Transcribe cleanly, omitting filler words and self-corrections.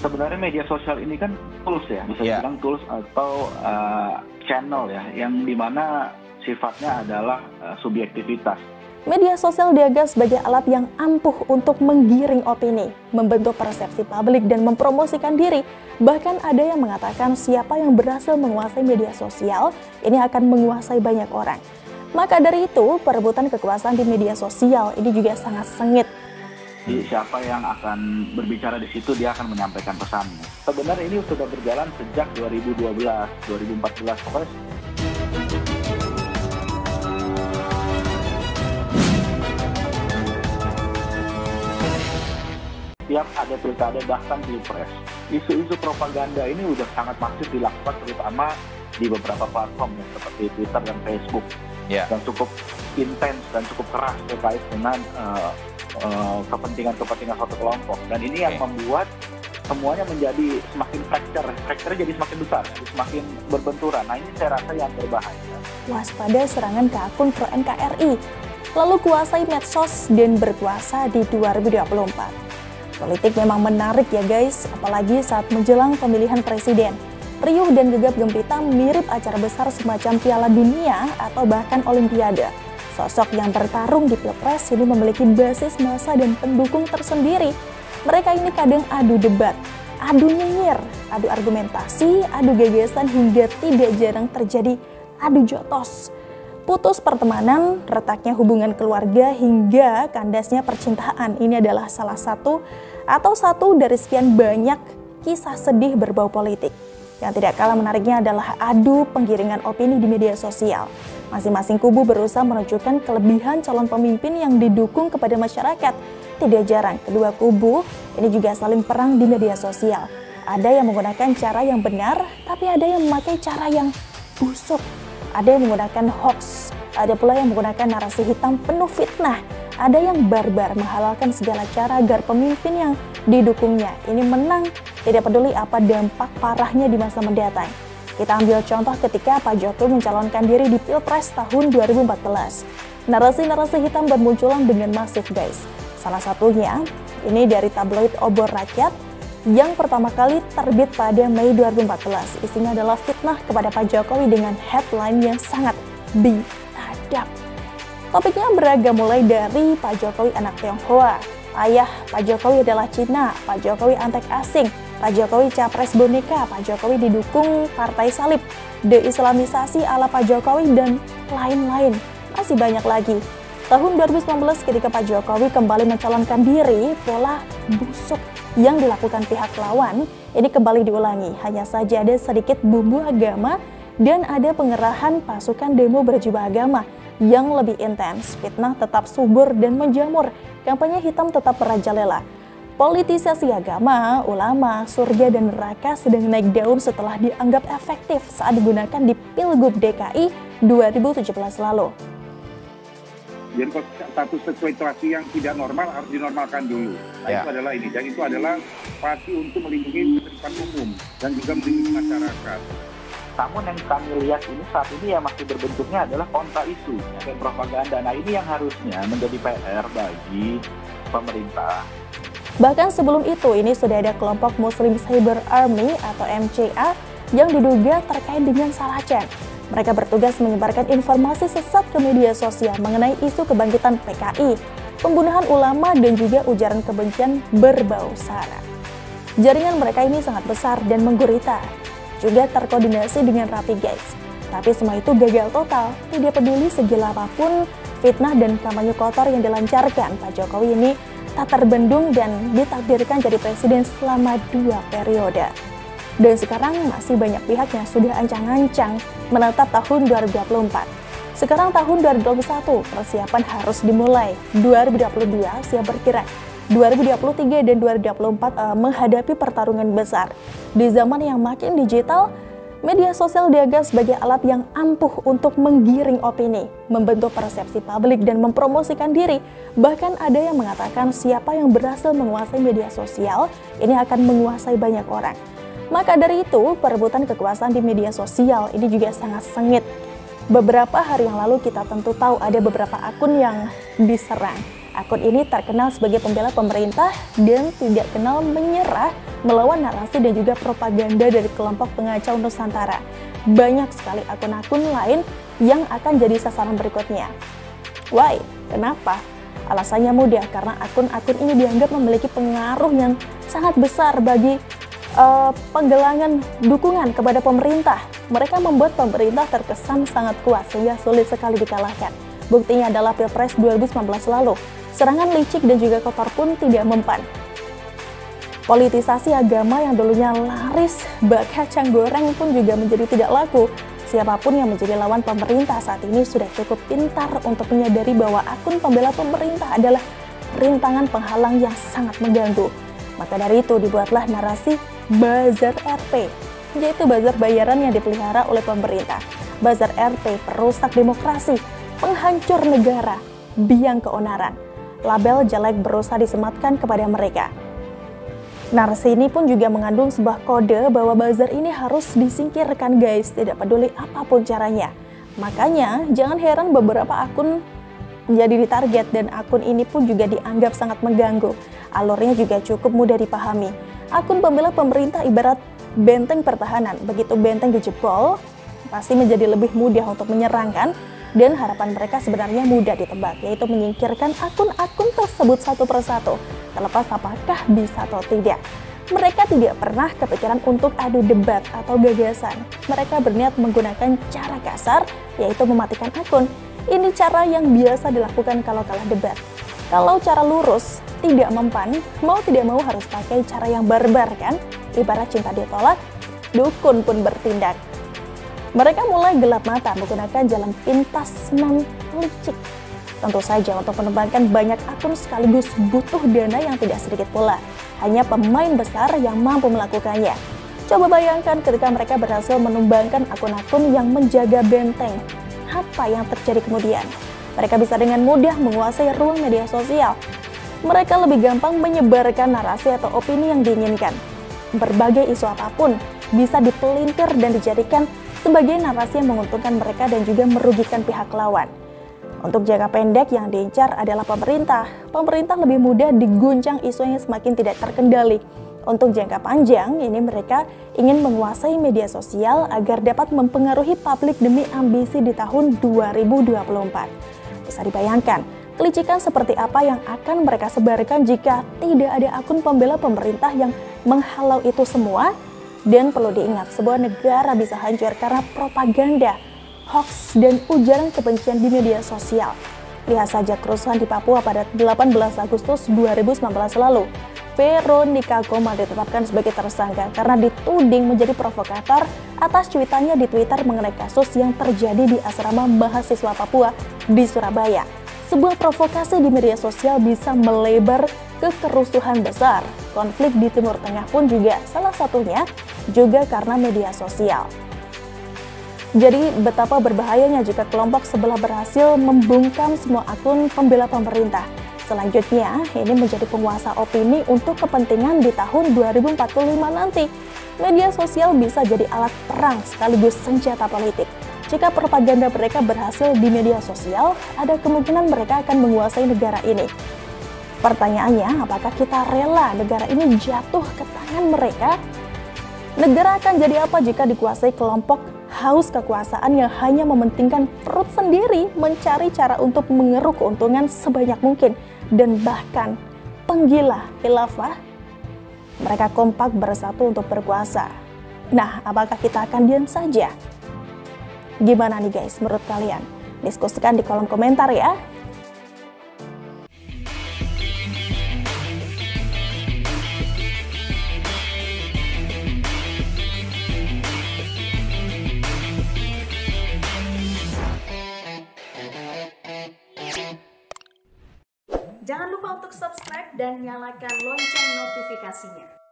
Sebenarnya media sosial ini kan tools ya, bisa dibilang tools atau channel ya, yang dimana sifatnya adalah subjektivitas. Media sosial dianggap sebagai alat yang ampuh untuk menggiring opini, membentuk persepsi publik dan mempromosikan diri. Bahkan ada yang mengatakan siapa yang berhasil menguasai media sosial, ini akan menguasai banyak orang. Maka dari itu, perebutan kekuasaan di media sosial ini juga sangat sengit. Siapa yang akan berbicara di situ, dia akan menyampaikan pesannya. Sebenarnya ini sudah berjalan sejak 2012, 2014, pokoknya. Tiap ada pilkada, bahkan pilpres, isu-isu propaganda ini udah sangat masif dilakukan, terutama di beberapa platform ya, seperti Twitter dan Facebook, yang cukup intens dan cukup keras terkait dengan kepentingan suatu kelompok. Dan ini yang membuat semuanya menjadi semakin fracture jadi semakin besar, jadi semakin berbenturan. Nah, ini saya rasa yang berbahaya. Waspada serangan ke akun pro NKRI, lalu kuasai medsos dan berkuasa di 2024. Politik memang menarik ya guys, apalagi saat menjelang pemilihan presiden. Riuh dan gegap gempita mirip acara besar semacam Piala Dunia atau bahkan Olimpiade. Sosok yang bertarung di Pilpres ini memiliki basis massa dan pendukung tersendiri. Mereka ini kadang adu debat, adu nyinyir, adu argumentasi, adu gagasan, hingga tidak jarang terjadi adu jotos. Putus pertemanan, retaknya hubungan keluarga, hingga kandasnya percintaan. Ini adalah salah satu dari sekian banyak kisah sedih berbau politik. Yang tidak kalah menariknya adalah adu penggiringan opini di media sosial. Masing-masing kubu berusaha menunjukkan kelebihan calon pemimpin yang didukung kepada masyarakat. Tidak jarang kedua kubu ini juga saling perang di media sosial. Ada yang menggunakan cara yang benar, tapi ada yang memakai cara yang busuk. Ada yang menggunakan hoax, ada pula yang menggunakan narasi hitam penuh fitnah. Ada yang barbar menghalalkan segala cara agar pemimpin yang didukungnya ini menang, tidak peduli apa dampak parahnya di masa mendatang. Kita ambil contoh ketika Pak Jokowi mencalonkan diri di Pilpres tahun 2014. Narasi-narasi hitam bermunculan dengan masif guys. Salah satunya ini dari tabloid Obor Rakyat yang pertama kali terbit pada Mei 2014. Isinya adalah fitnah kepada Pak Jokowi dengan headline yang sangat biadab. Topiknya beragam, mulai dari Pak Jokowi anak Tionghoa, ayah Pak Jokowi adalah Cina, Pak Jokowi antek asing, Pak Jokowi capres boneka, Pak Jokowi didukung partai salib, deislamisasi ala Pak Jokowi, dan lain-lain. Masih banyak lagi. Tahun 2019 ketika Pak Jokowi kembali mencalonkan diri, pola busuk yang dilakukan pihak lawan ini kembali diulangi. Hanya saja ada sedikit bumbu agama dan ada pengerahan pasukan demo berjubah agama yang lebih intens. Fitnah tetap subur dan menjamur, kampanye hitam tetap merajalela. Politisasi agama, ulama, surga dan neraka sedang naik daun setelah dianggap efektif saat digunakan di Pilgub DKI 2017 lalu. Jadi status situasi yang tidak normal harus dinormalkan dulu. Nah, itu adalah ini, dan itu adalah pasti untuk melindungi ketertiban umum dan juga melindungi masyarakat. Namun yang kami lihat ini saat ini ya masih berbentuknya adalah kontra isu, kayak propaganda. Nah, ini yang harusnya menjadi PR bagi pemerintah. Bahkan sebelum itu, ini sudah ada kelompok Muslim Cyber Army atau MCA yang diduga terkait dengan Saracen. Mereka bertugas menyebarkan informasi sesat ke media sosial mengenai isu kebangkitan PKI, pembunuhan ulama, dan juga ujaran kebencian berbau sara. Jaringan mereka ini sangat besar dan menggurita, juga terkoordinasi dengan rapi guys. Tapi semua itu gagal total, tidak peduli segila apapun fitnah dan kampanye kotor yang dilancarkan. Pak Jokowi ini tak terbendung dan ditakdirkan jadi presiden selama 2 periode. Dan sekarang masih banyak pihak yang sudah ancang-ancang menatap tahun 2024. Sekarang tahun 2021, persiapan harus dimulai. 2022 siap bergerak. 2023 dan 2024 menghadapi pertarungan besar. Di zaman yang makin digital, media sosial dianggap sebagai alat yang ampuh untuk menggiring opini, membentuk persepsi publik dan mempromosikan diri. Bahkan ada yang mengatakan siapa yang berhasil menguasai media sosial, ini akan menguasai banyak orang. Maka dari itu, perebutan kekuasaan di media sosial ini juga sangat sengit. Beberapa hari yang lalu kita tentu tahu ada beberapa akun yang diserang. Akun ini terkenal sebagai pembela pemerintah dan tidak kenal menyerah melawan narasi dan juga propaganda dari kelompok pengacau Nusantara. Banyak sekali akun-akun lain yang akan jadi sasaran berikutnya. Why? Kenapa? Alasannya mudah, karena akun-akun ini dianggap memiliki pengaruh yang sangat besar bagi penggalangan dukungan kepada pemerintah. Mereka membuat pemerintah terkesan sangat kuat sehingga sulit sekali dikalahkan. Buktinya adalah Pilpres 2019 lalu. Serangan licik dan juga kotor pun tidak mempan. Politisasi agama yang dulunya laris bak kacang goreng pun juga menjadi tidak laku. Siapapun yang menjadi lawan pemerintah saat ini sudah cukup pintar untuk menyadari bahwa akun pembela pemerintah adalah rintangan penghalang yang sangat mengganggu. Maka dari itu dibuatlah narasi Buzzer RP, yaitu buzzer bayaran yang dipelihara oleh pemerintah. Buzzer RP perusak demokrasi, penghancur negara, biang keonaran. Label jelek berusaha disematkan kepada mereka. Narasi ini pun juga mengandung sebuah kode bahwa buzzer ini harus disingkirkan guys, tidak peduli apapun caranya. Makanya jangan heran beberapa akun menjadi ditarget dan akun ini pun juga dianggap sangat mengganggu. Alurnya juga cukup mudah dipahami. Akun pembela pemerintah ibarat benteng pertahanan. Begitu benteng dijebol, pasti menjadi lebih mudah untuk menyerangkan, dan harapan mereka sebenarnya mudah ditebak, yaitu menyingkirkan akun-akun tersebut satu persatu, terlepas apakah bisa atau tidak. Mereka tidak pernah kepikiran untuk adu debat atau gagasan. Mereka berniat menggunakan cara kasar, yaitu mematikan akun. Ini cara yang biasa dilakukan kalau kalah debat. Kalau cara lurus tidak mempan, mau tidak mau harus pakai cara yang barbar kan? Ibarat cinta ditolak, dukun pun bertindak. Mereka mulai gelap mata menggunakan jalan pintas non licik. Tentu saja untuk mengembangkan banyak akun sekaligus butuh dana yang tidak sedikit pula. Hanya pemain besar yang mampu melakukannya. Coba bayangkan ketika mereka berhasil menumbangkan akun-akun yang menjaga benteng. Apa yang terjadi kemudian? Mereka bisa dengan mudah menguasai ruang media sosial. Mereka lebih gampang menyebarkan narasi atau opini yang diinginkan. Berbagai isu apapun bisa dipelintir dan dijadikan sebagai narasi yang menguntungkan mereka dan juga merugikan pihak lawan. Untuk jangka pendek yang diincar adalah pemerintah. Pemerintah lebih mudah diguncang isu yang semakin tidak terkendali. Untuk jangka panjang, ini mereka ingin menguasai media sosial agar dapat mempengaruhi publik demi ambisi di tahun 2024. Bisa dibayangkan, kelicikan seperti apa yang akan mereka sebarkan jika tidak ada akun pembela pemerintah yang menghalau itu semua. Dan perlu diingat, sebuah negara bisa hancur karena propaganda, hoax, dan ujaran kebencian di media sosial. Lihat saja kerusuhan di Papua pada 18 Agustus 2019 lalu. Veronica Goma ditetapkan sebagai tersangka karena dituding menjadi provokator atas cuitannya di Twitter mengenai kasus yang terjadi di asrama mahasiswa Papua di Surabaya. Sebuah provokasi di media sosial bisa melebar ke kerusuhan besar. Konflik di Timur Tengah pun juga salah satunya juga karena media sosial. Jadi betapa berbahayanya jika kelompok sebelah berhasil membungkam semua akun pembela pemerintah. Selanjutnya, ini menjadi penguasa opini untuk kepentingan di tahun 2045 nanti. Media sosial bisa jadi alat perang sekaligus senjata politik. Jika propaganda mereka berhasil di media sosial, ada kemungkinan mereka akan menguasai negara ini. Pertanyaannya, apakah kita rela negara ini jatuh ke tangan mereka? Negara akan jadi apa jika dikuasai kelompok haus kekuasaan yang hanya mementingkan perut sendiri, mencari cara untuk mengeruk keuntungan sebanyak mungkin, dan bahkan penggila khilafah? Mereka kompak bersatu untuk berkuasa. Nah, apakah kita akan diam saja? Gimana nih guys menurut kalian? Diskusikan di kolom komentar ya. Jangan lupa untuk subscribe dan nyalakan lonceng notifikasinya.